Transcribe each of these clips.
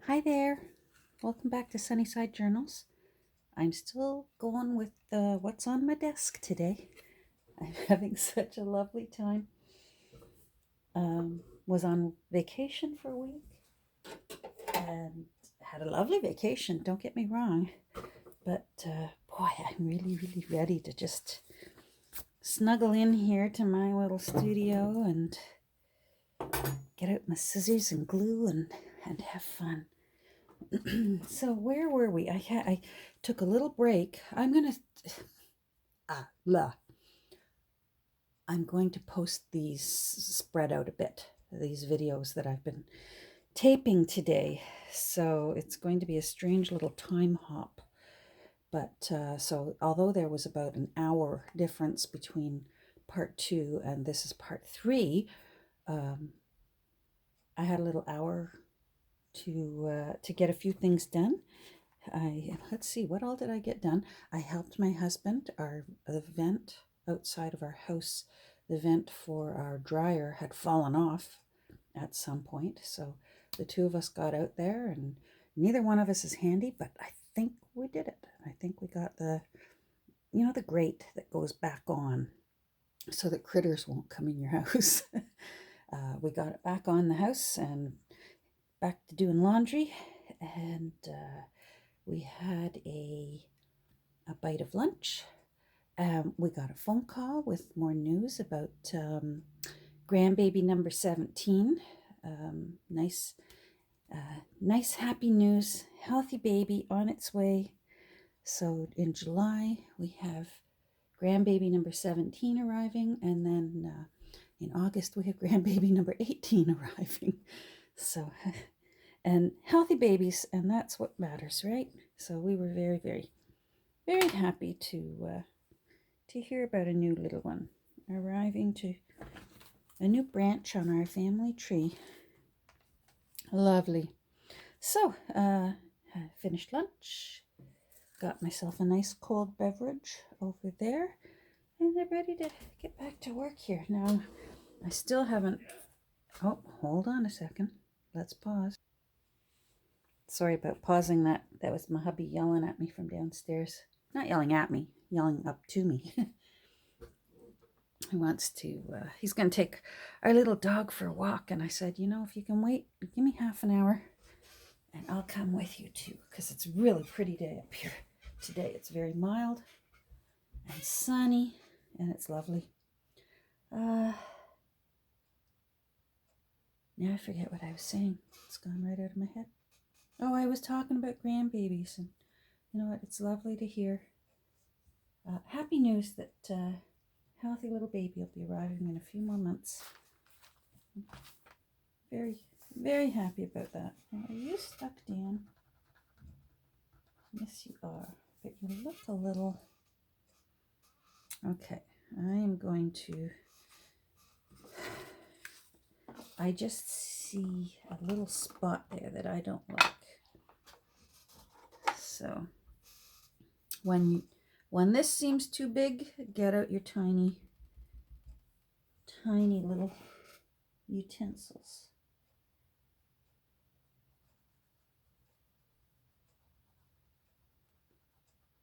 Hi there. Welcome back to Sunnyside Journals. I'm still going with what's on my desk today. I'm having such a lovely time. Was on vacation for a week and had a lovely vacation, don't get me wrong. But boy, I'm really ready to just snuggle in here to my little studio and get out my scissors and glue and have fun. So where were we? I took a little break. I'm going to post these spread out a bit. These videos that I've been taping today. So it's going to be a strange little time hop. But so although there was about an hour difference between part 2 and this is part 3, I had a little hour to get a few things done. Let's see, what all did I get done? I helped my husband. The vent outside of our house, the vent for our dryer had fallen off at some point. So the two of us got out there, and neither one of us is handy, but I think we did it. I think we got the grate that goes back on so that critters won't come in your house. We got it back on the house and back to doing laundry, and we had a bite of lunch. We got a phone call with more news about grandbaby number 17. Nice, happy news. Healthy baby on its way. So in July, we have grandbaby number 17 arriving, and then in August, we have grandbaby number 18 arriving. So, and healthy babies, and that's what matters, right? So we were very happy to hear about a new little one arriving, to a new branch on our family tree. Lovely. So, I finished lunch, got myself a nice cold beverage over there, and I'm ready to get back to work here. Now, I still haven't... Oh, hold on a second. Let's pause. Sorry about pausing that. That was my hubby yelling at me from downstairs. Not yelling at me, yelling up to me. He wants to, he's going to take our little dog for a walk. And I said, if you can wait, give me half an hour and I'll come with you too. Because it's a really pretty day up here today. It's very mild and sunny and it's lovely. Now I forget what I was saying. It's gone right out of my head. Oh, I was talking about grandbabies, and you know what? It's lovely to hear. Happy news that healthy little baby will be arriving in a few more months. Very happy about that. Now, are you stuck, Dan? Yes, you are. But you look a little... Okay, I am going to... I just see a little spot there that I don't like. So, when this seems too big, get out your tiny little utensils.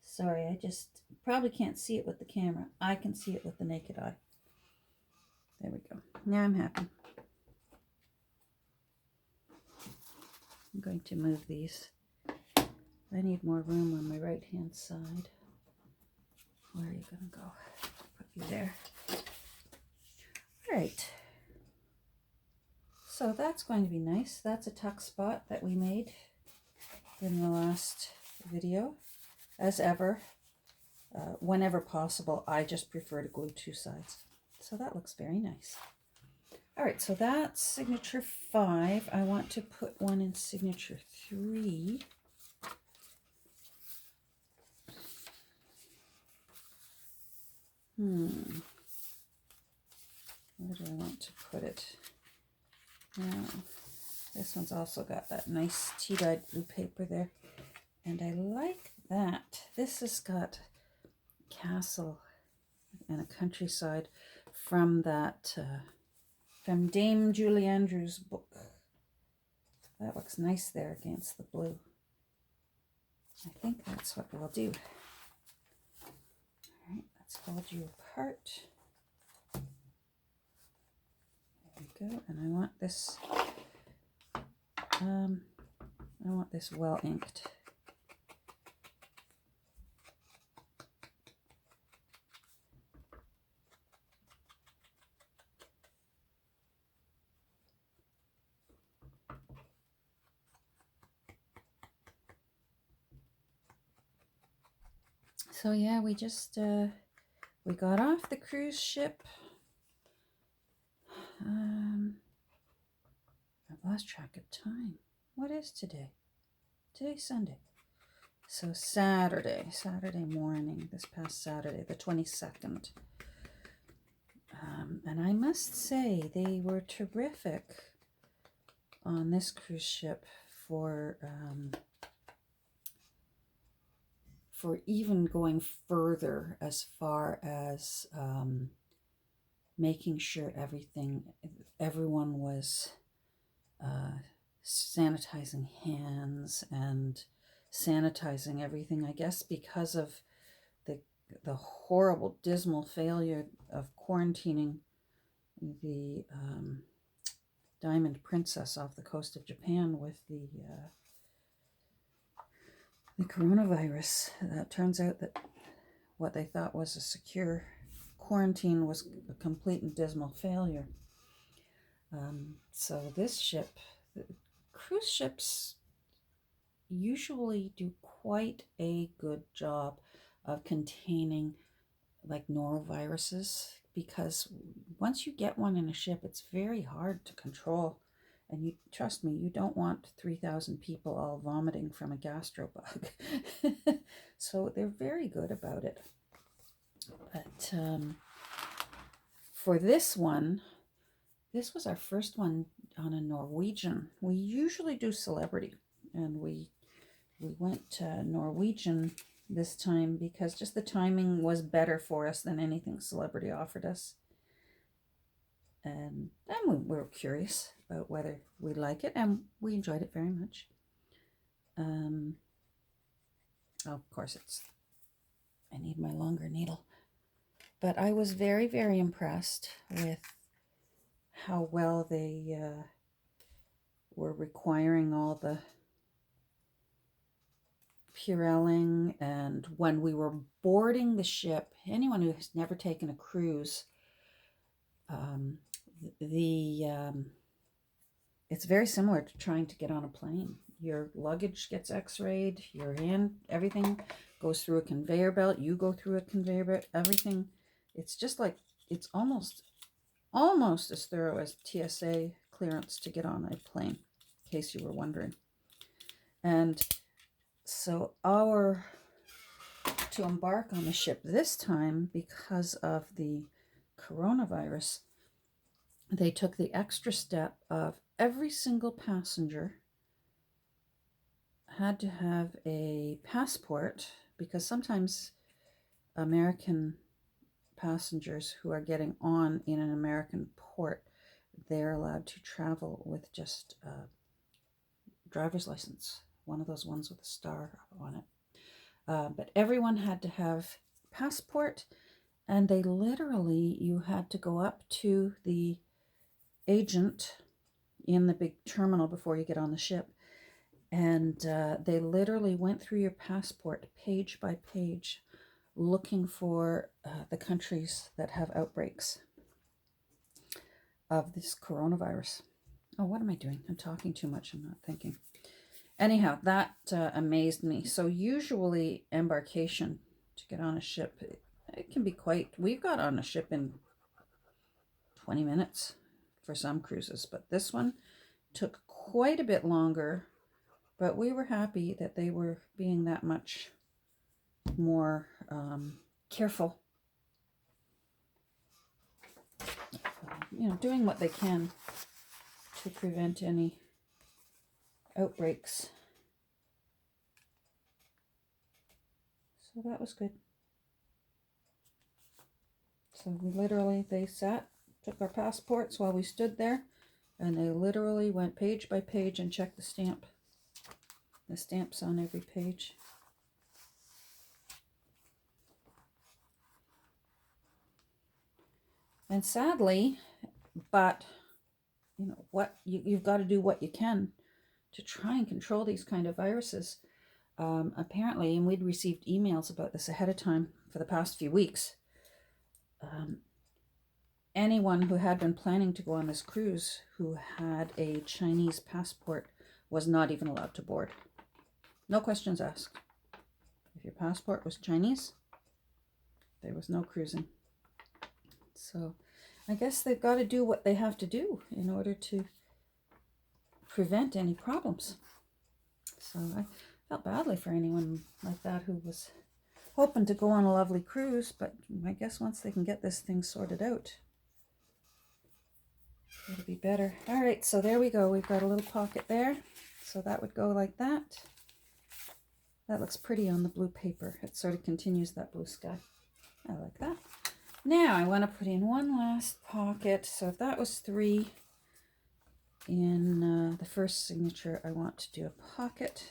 Sorry, I just probably can't see it with the camera. I can see it with the naked eye. There we go. Now I'm happy. I'm going to move these. I need more room on my right hand side. Where are you going to go? Put you there. All right. So that's going to be nice. That's a tuck spot that we made in the last video. As ever, whenever possible, I just prefer to glue two sides. So that looks very nice. All right, so that's signature 5. I want to put one in signature 3. Where do I want to put it? Now, this one's also got that nice tea-dyed blue paper there. And I like that. This has got castle and a countryside from that, from Dame Julie Andrews' book. That looks nice there against the blue. I think that's what we'll do. All right, let's fold you apart. There we go. And I want this well inked. So yeah, we just we got off the cruise ship. I've lost track of time. What is today? Today's Sunday. So Saturday morning, this past Saturday, the 22nd. And I must say, they were terrific on this cruise ship for even going further as far as making sure everyone was sanitizing hands and sanitizing everything, I guess because of the horrible, dismal failure of quarantining the Diamond Princess off the coast of Japan with the coronavirus. That turns out that what they thought was a secure quarantine was a complete and dismal failure. So this ship, cruise ships usually do quite a good job of containing like noroviruses, because once you get one in a ship, it's very hard to control. And you trust me, you don't want 3,000 people all vomiting from a gastrobug. So they're very good about it. But for this one, this was our first one on a Norwegian. We usually do Celebrity, and we went Norwegian this time because just the timing was better for us than anything Celebrity offered us. And we were curious about whether we like it, and we enjoyed it very much. Of course, I need my longer needle. But I was very, very impressed with how well they were requiring all the Purelling. And when we were boarding the ship, anyone who has never taken a cruise, it's very similar to trying to get on a plane. Your luggage gets x-rayed, your hand, everything goes through a conveyor belt, you go through a conveyor belt, everything. It's just like, it's almost as thorough as TSA clearance to get on a plane, in case you were wondering. And so to embark on the ship this time, because of the coronavirus, they took the extra step of every single passenger had to have a passport, because sometimes American passengers who are getting on in an American port, they're allowed to travel with just a driver's license, one of those ones with a star on it. But everyone had to have passport, and they literally, you had to go up to the agent in the big terminal before you get on the ship, and they literally went through your passport page by page, looking for the countries that have outbreaks of this coronavirus. Oh, what am I doing? I'm talking too much. I'm not thinking. Anyhow, that amazed me. So usually embarkation to get on a ship, it can be quite, we've got on a ship in 20 minutes for some cruises, but this one took quite a bit longer, but we were happy that they were being that much more careful, doing what they can to prevent any outbreaks. So that was good. So we literally, they took our passports while we stood there, And they literally went page by page and checked the stamp. The stamp's on every page. And sadly, but you know what, you've got to do what you can to try and control these kind of viruses. Apparently, and we'd received emails about this ahead of time for the past few weeks, anyone who had been planning to go on this cruise who had a Chinese passport was not even allowed to board. No questions asked. If your passport was Chinese, there was no cruising. So I guess they've got to do what they have to do in order to prevent any problems. So I felt badly for anyone like that who was hoping to go on a lovely cruise, but I guess once they can get this thing sorted out, it'll be better. All right, so there we go. We've got a little pocket there. So that would go like that. That looks pretty on the blue paper. It sort of continues that blue sky. I like that. Now I want to put in one last pocket. So if that was 3 in the first signature, I want to do a pocket.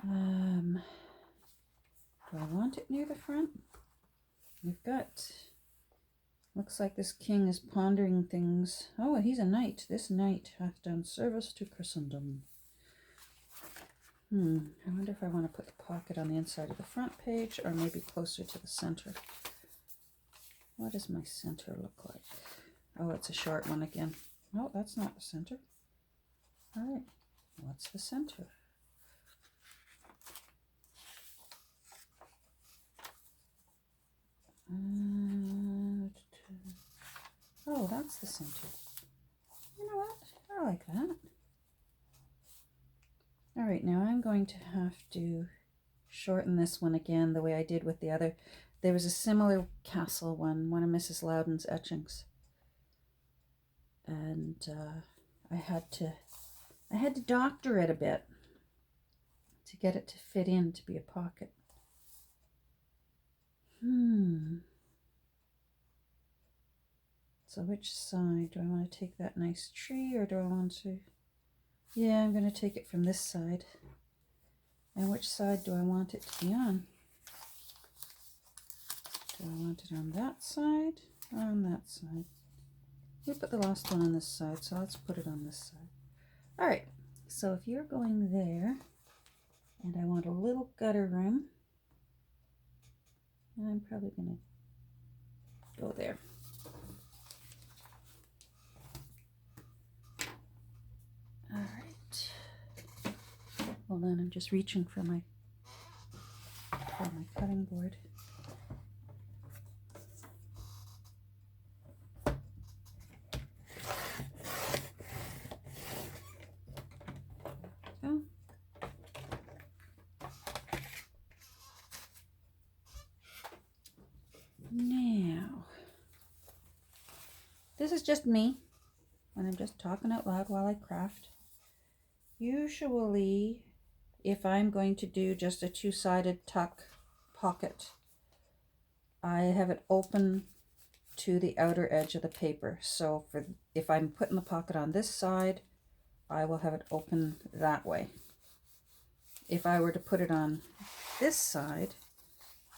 Do I want it near the front? We've got, looks like this king is pondering things. Oh, he's a knight. This knight hath done service to Christendom. I wonder if I want to put the pocket on the inside of the front page or maybe closer to the center. What does my center look like? Oh, it's a short one again. No, that's not the center. All right, what's the center? Oh, that's the center. You know what? I like that. All right, now I'm going to have to shorten this one again the way I did with the other. There was a similar castle one of Mrs. Loudon's etchings. And I had to doctor it a bit to get it to fit in to be a pocket. So which side? Do I want to take that nice tree or do I want to... Yeah, I'm going to take it from this side. And which side do I want it to be on? Do I want it on that side or on that side? We put the last one on this side, so let's put it on this side. All right, so if you're going there, and I want a little gutter room, I'm probably going to go there. All right. Hold on, I'm just reaching for my cutting board. Oh. Now, this is just me, and I'm just talking out loud while I craft. Usually, if I'm going to do just a two-sided tuck pocket, I have it open to the outer edge of the paper. So if I'm putting the pocket on this side, I will have it open that way. If I were to put it on this side,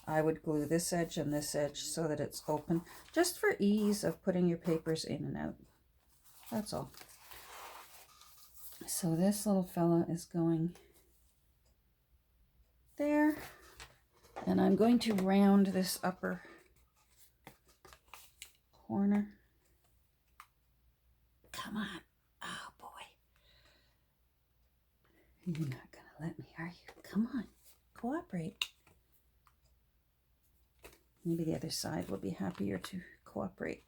I would glue this edge and this edge so that it's open, just for ease of putting your papers in and out. That's all. So this little fella is going there, and I'm going to round this upper corner. Come on. Oh boy. You're not gonna let me, are you? Come on. Cooperate. Maybe the other side will be happier to cooperate.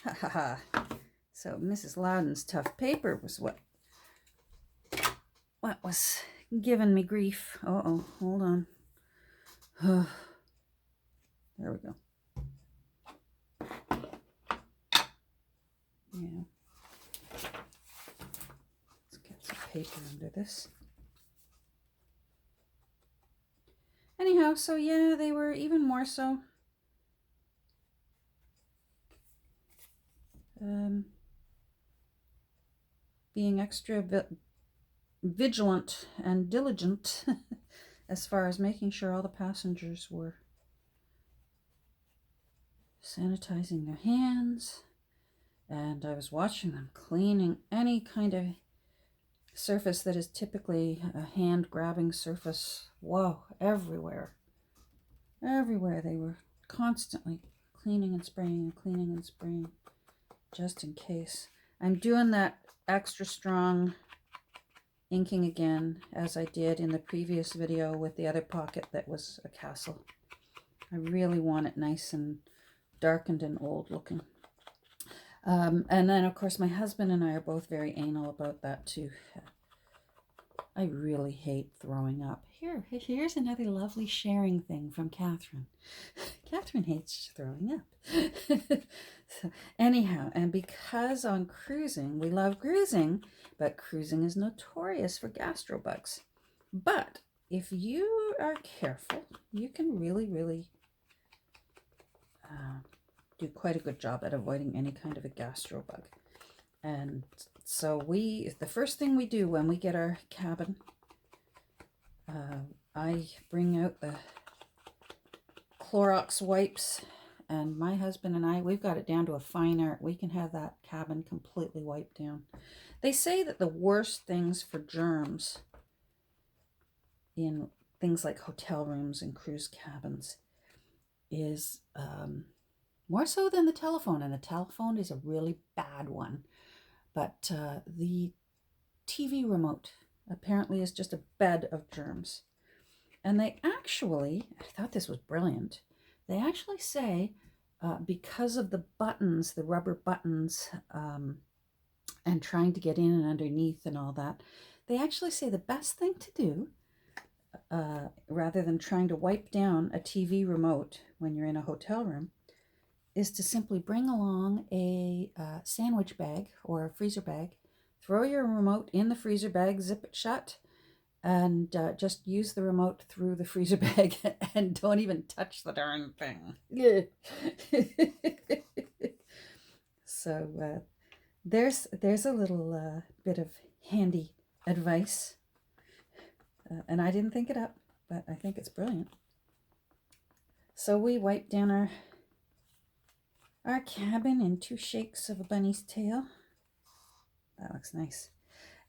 Ha ha ha. So Mrs. Loudon's tough paper was what was giving me grief. Uh-oh, hold on. There we go. Yeah. Let's get some paper under this. Anyhow, so yeah, they were even more so. being extra vigilant and diligent as far as making sure all the passengers were sanitizing their hands. And I was watching them cleaning any kind of surface that is typically a hand-grabbing surface. Whoa, everywhere. Everywhere they were constantly cleaning and spraying, just in case. I'm doing that extra strong inking again, as I did in the previous video with the other pocket that was a castle. I really want it nice and darkened and old looking. And then, of course, my husband and I are both very anal about that, too. I really hate throwing up. Here's another lovely sharing thing from Catherine. Catherine hates throwing up. So, anyhow, and because on cruising, we love cruising, but cruising is notorious for gastrobugs. But if you are careful, you can really do quite a good job at avoiding any kind of a gastrobug. And so the first thing we do when we get our cabin, I bring out the Clorox wipes, and my husband and I, we've got it down to a fine art. We can have that cabin completely wiped down. They say that the worst things for germs in things like hotel rooms and cruise cabins is more so than the telephone, and the telephone is a really bad one. But the TV remote apparently is just a bed of germs. And they actually, I thought this was brilliant, they actually say because of the buttons, the rubber buttons, and trying to get in and underneath and all that, they actually say the best thing to do, rather than trying to wipe down a TV remote when you're in a hotel room, is to simply bring along a sandwich bag or a freezer bag, throw your remote in the freezer bag, zip it shut, and just use the remote through the freezer bag and don't even touch the darn thing. So there's a little bit of handy advice, and I didn't think it up, but I think it's brilliant. So we wipe down our cabin in 2 shakes of a bunny's tail. That looks nice.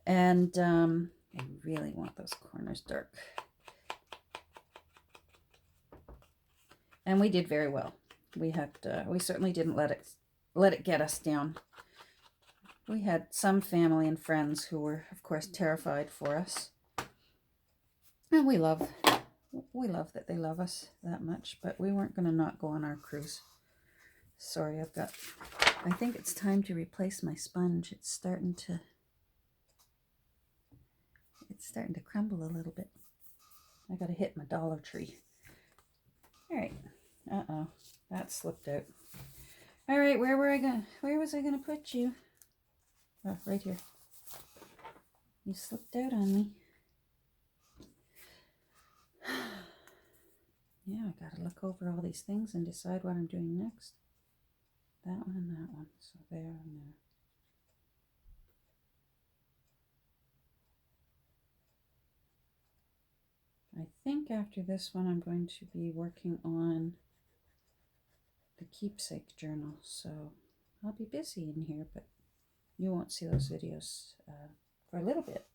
And I really want those corners dark. And we did very well. We certainly didn't let it get us down. We had some family and friends who were, of course, terrified for us. And we love that they love us that much, but we weren't going to not go on our cruise. Sorry, I think it's time to replace my sponge. It's starting to crumble a little bit. I got to hit my Dollar Tree. All right. Uh-oh, that slipped out. All right, where was I going to put you? Oh, right here. You slipped out on me. Yeah, I got to look over all these things and decide what I'm doing next. That one and that one. So there and there. I think after this one I'm going to be working on the keepsake journal. So I'll be busy in here, but you won't see those videos for a little bit.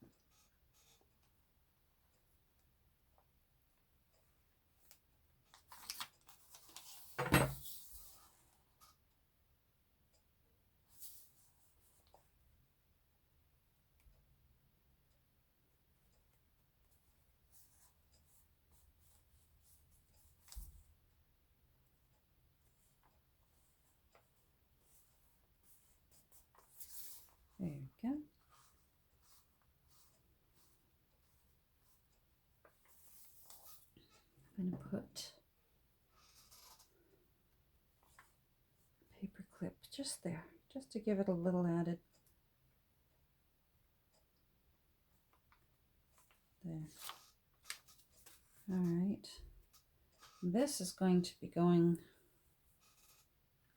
There you go. I'm going to put a paper clip just there, just to give it a little added. There. All right. This is going to be going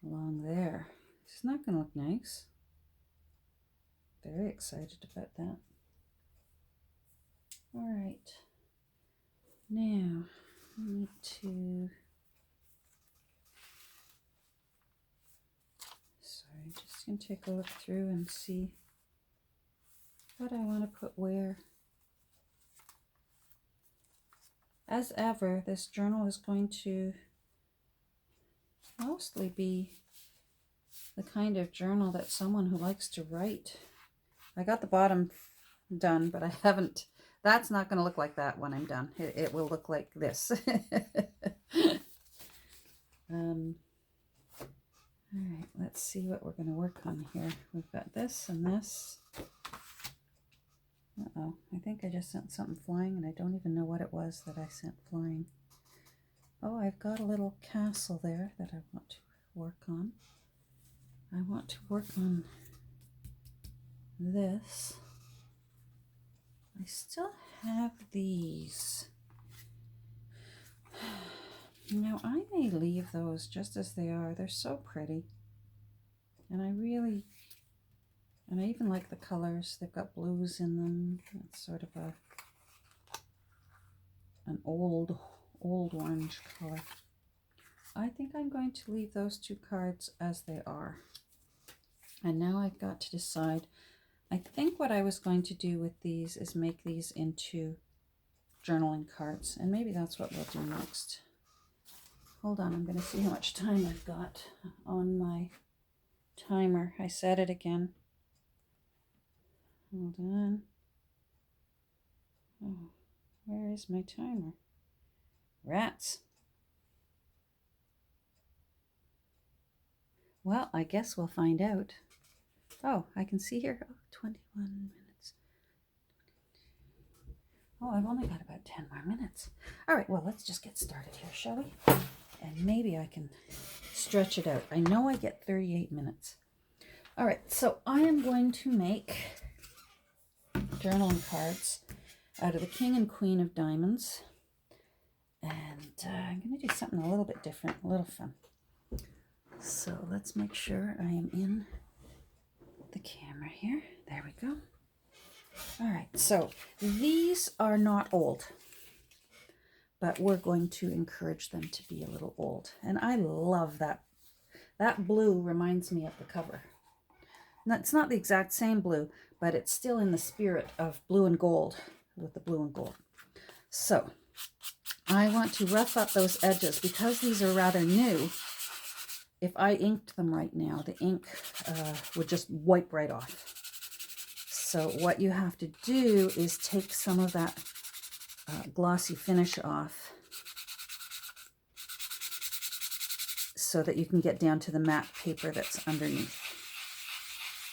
along there. It's not going to look nice. Very excited about that. All right. Now, I need to... Sorry, just going to take a look through and see what I want to put where. As ever, this journal is going to mostly be the kind of journal that someone who likes to write. I got the bottom done, but I haven't. That's not going to look like that when I'm done. It will look like this. All right, let's see what we're going to work on here. We've got this and this. Uh-oh, I think I just sent something flying and I don't even know what it was that I sent flying. Oh, I've got a little castle there that I want to work on. I want to work on this. I still have these. Now, I may leave those just as they are. They're so pretty. And I even like the colors. They've got blues in them. It's sort of an old orange color. I think I'm going to leave those two cards as they are. And now I've got to decide. I think what I was going to do with these is make these into journaling cards. And maybe that's what we'll do next. Hold on, I'm going to see how much time I've got on my timer. I set it again. Hold on. Oh, where is my timer? Rats. Well, I guess we'll find out. Oh, I can see here. Oh, 21 minutes. Oh, I've only got about 10 more minutes. All right, well, let's just get started here, shall we? And maybe I can stretch it out. I know I get 38 minutes. All right, so I am going to make journaling cards out of the King and Queen of Diamonds. And I'm going to do something a little bit different, a little fun. So let's make sure I am in the camera here. There we go. All right, so these are not old, but we're going to encourage them to be a little old. And I love that. That blue reminds me of the cover. Now, it's not the exact same blue, but it's still in the spirit of blue and gold with the blue and gold. So I want to rough up those edges because these are rather new. If I inked them right now, the ink would just wipe right off. So what you have to do is take some of that glossy finish off so that you can get down to the matte paper that's underneath.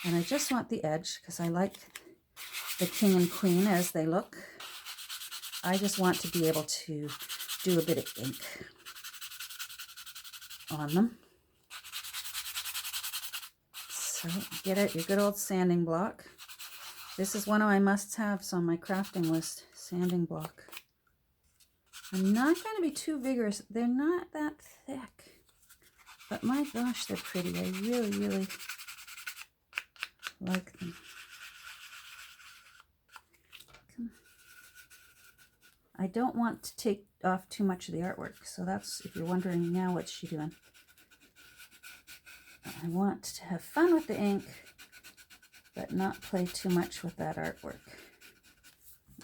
And I just want the edge because I like the King and Queen as they look. I just want to be able to do a bit of ink on them. So get out your good old sanding block. This is one of my must-haves on my crafting list, sanding block. I'm not going to be too vigorous. They're not that thick. But my gosh, they're pretty. I really, really like them. I don't want to take off too much of the artwork. So that's, if you're wondering now, what's she doing? I want to have fun with the ink, but not play too much with that artwork.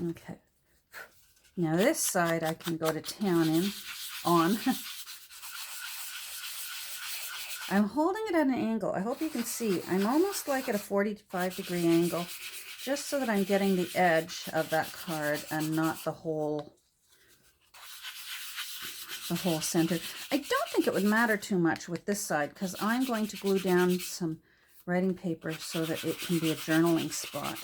Okay. Now this side I can go to town on. I'm holding it at an angle. I hope you can see. I'm almost like at a 45-degree angle, just so that I'm getting the edge of that card and not the whole center. I don't think it would matter too much with this side because I'm going to glue down some writing paper so that it can be a journaling spot.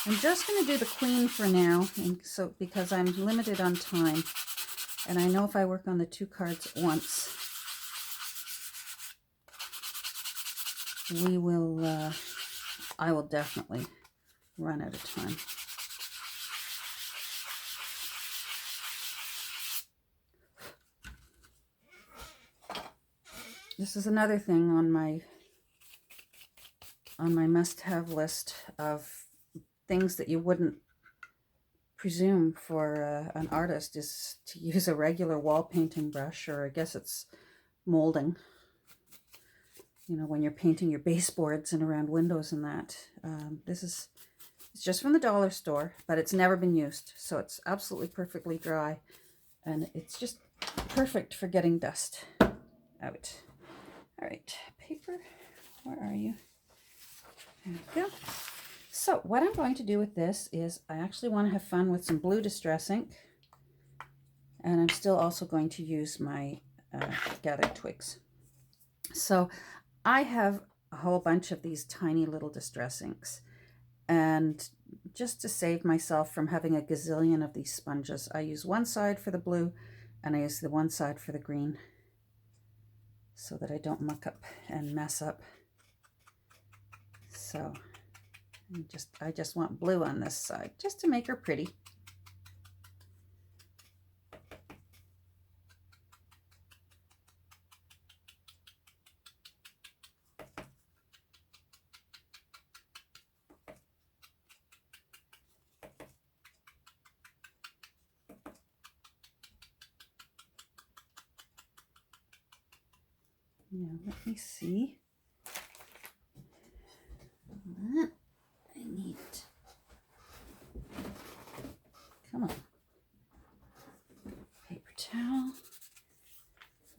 I'm just going to do the Queen for now, and so because I'm limited on time, and I know if I work on the two cards at once, I will definitely run out of time. This is another thing on my must-have list of things that you wouldn't presume for an artist is to use a regular wall painting brush, or I guess it's molding. You know, when you're painting your baseboards and around windows and that. It's just from the dollar store, but it's never been used. So it's absolutely perfectly dry. And it's just perfect for getting dust out. All right, paper, where are you? There we go. So what I'm going to do with this is I actually want to have fun with some blue distress ink. And I'm still also going to use my gathered twigs. So I have a whole bunch of these tiny little distress inks. And just to save myself from having a gazillion of these sponges, I use one side for the blue and I use the one side for the green so that I don't muck up and mess up. So I just want blue on this side just to make her pretty. Now let me see. I need, come on, paper towel.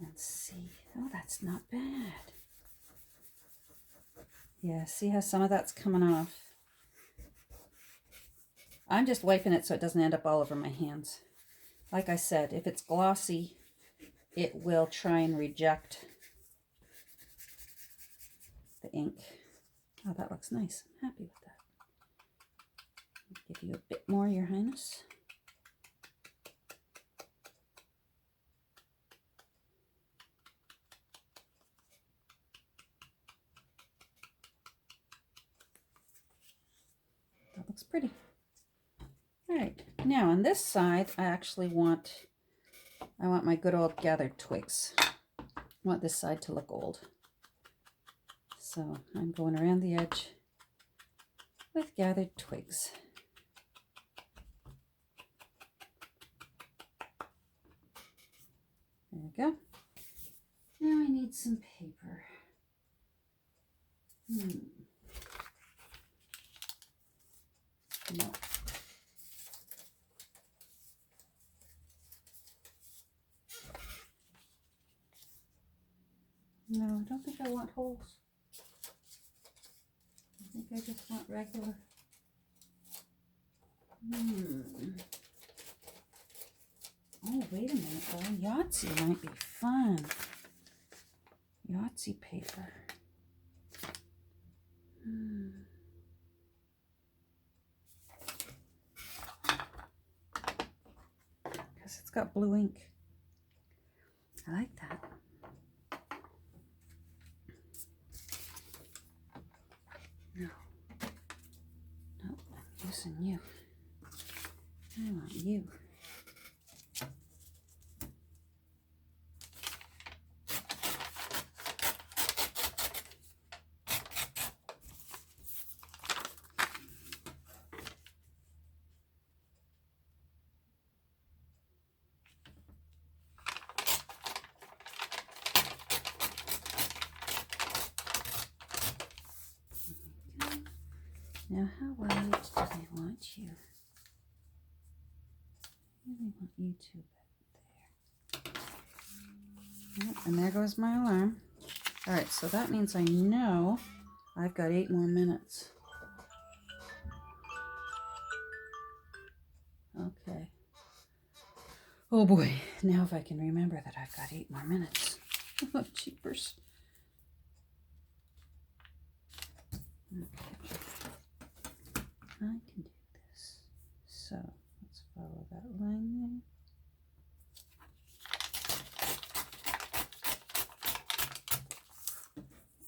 Let's see. Oh, that's not bad. Yeah, see how some of that's coming off? I'm just wiping it so it doesn't end up all over my hands. Like I said, if it's glossy, it will try and reject the ink. Oh, that looks nice. I'm happy with that. Give you a bit more, Your Highness. That looks pretty. All right, now on this side, I want my good old gathered twigs. I want this side to look old. So I'm going around the edge with gathered twigs. There we go. Now I need some paper. No. No, I don't think I want holes. I think I just want regular. Oh, wait a minute though. Yahtzee might be fun. Yahtzee paper. Because it's got blue ink. I like that. No. No, I'm using you. I want you. Now, how wide do they want you? I really want you to there. Oh, and there goes my alarm. All right, so that means I know I've got 8 more minutes. Okay. Oh boy, now if I can remember that I've got 8 more minutes. Oh, cheapers. Okay. I can do this. So let's follow that line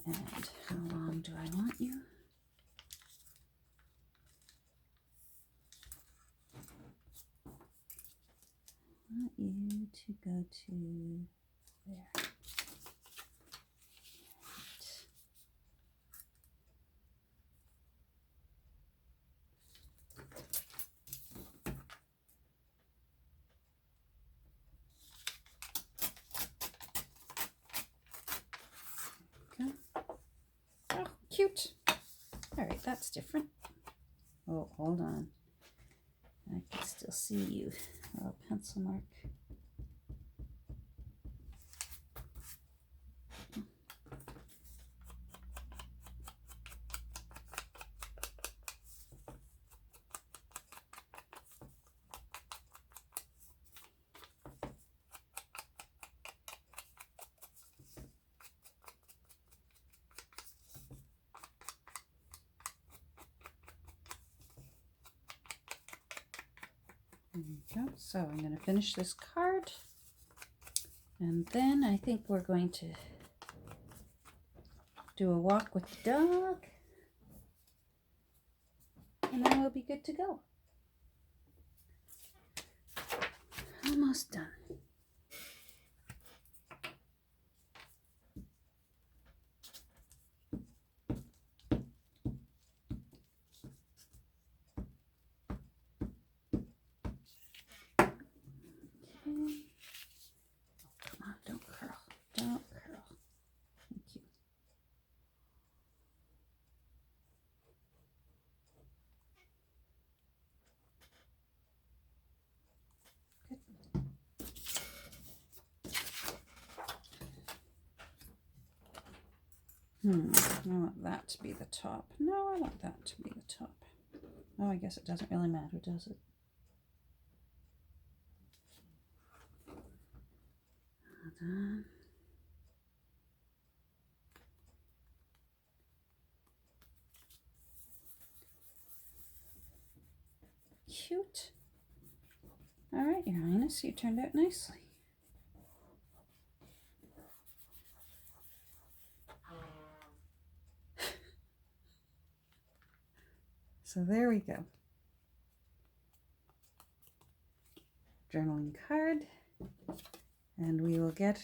there. And how long do I want you? I want you to go to there. cute. All right, that's different. Oh, hold on. I can still see you. Oh, pencil mark. There you go. So I'm going to finish this card. And then I think we're going to do a walk with the dog. And then we'll be good to go. Almost done. Don't curl. Don't curl. Thank you. Good. I want that to be the top. No, I want that to be the top. Oh, I guess it doesn't really matter, does it? Hold on. Cute. All right, Your Highness, you turned out nicely. So there we go. Journaling card. And we will get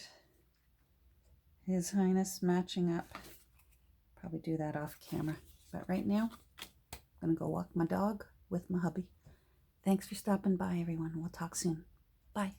His Highness matching up. Probably do that off camera. But right now, I'm going to go walk my dog with my hubby. Thanks for stopping by, everyone. We'll talk soon. Bye.